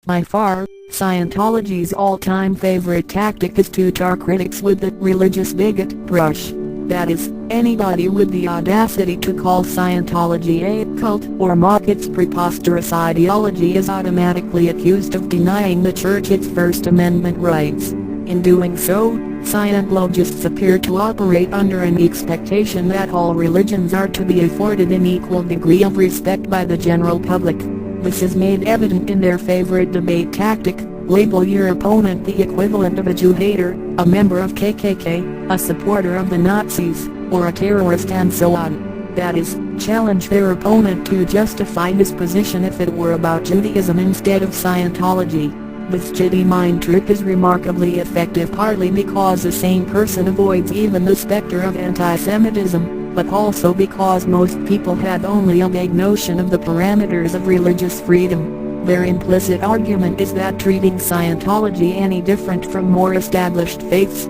By far, Scientology's all-time favorite tactic is to tar critics with the religious bigot brush. That is, anybody with the audacity to call Scientology a cult or mock its preposterous ideology is automatically accused of denying the church its First Amendment rights. In doing so, Scientologists appear to operate under an expectation that all religions are to be afforded an equal degree of respect by the general public. This is made evident in their favorite debate tactic: label your opponent the equivalent of a Jew hater, a member of KKK, a supporter of the Nazis, or a terrorist, and so on. That is, challenge their opponent to justify his position if it were about Judaism instead of Scientology. This jitty mind trick is remarkably effective, partly because the same person avoids even the specter of anti-Semitism, but also because most people have only a vague notion of the parameters of religious freedom. Their implicit argument is that treating Scientology any different from more established faiths,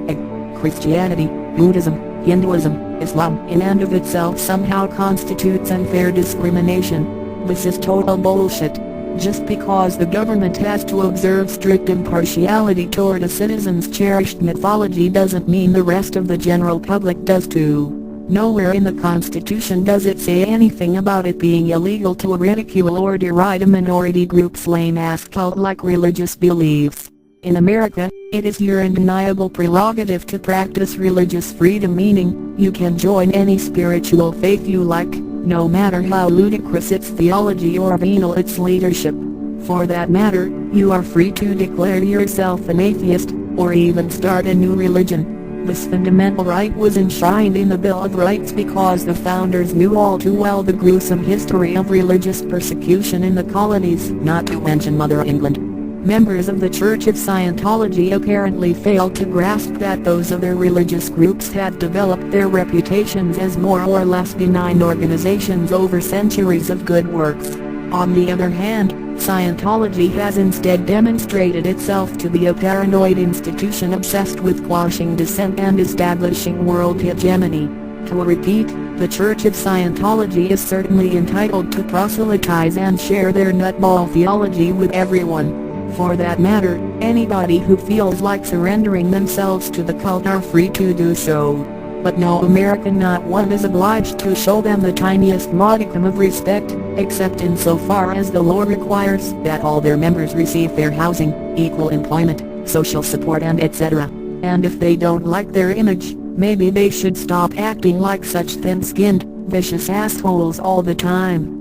Christianity, Buddhism, Hinduism, Islam, in and of itself somehow constitutes unfair discrimination. This is total bullshit. Just because the government has to observe strict impartiality toward a citizen's cherished mythology doesn't mean the rest of the general public does too. Nowhere in the Constitution does it say anything about it being illegal to ridicule or deride a minority group's lame-ass cult-like religious beliefs. In America, it is your undeniable prerogative to practice religious freedom, meaning, you can join any spiritual faith you like, no matter how ludicrous its theology or venal its leadership. For that matter, you are free to declare yourself an atheist, or even start a new religion. This fundamental right was enshrined in the Bill of Rights because the founders knew all too well the gruesome history of religious persecution in the colonies, not to mention Mother England. Members of the Church of Scientology apparently failed to grasp that those other religious groups had developed their reputations as more or less benign organizations over centuries of good works. On the other hand, Scientology has instead demonstrated itself to be a paranoid institution obsessed with quashing dissent and establishing world hegemony. To repeat, the Church of Scientology is certainly entitled to proselytize and share their nutball theology with everyone. For that matter, anybody who feels like surrendering themselves to the cult are free to do so. But no American, not one, is obliged to show them the tiniest modicum of respect, except insofar as the law requires that all their members receive fair housing, equal employment, social support, and etc. And if they don't like their image, maybe they should stop acting like such thin-skinned, vicious assholes all the time.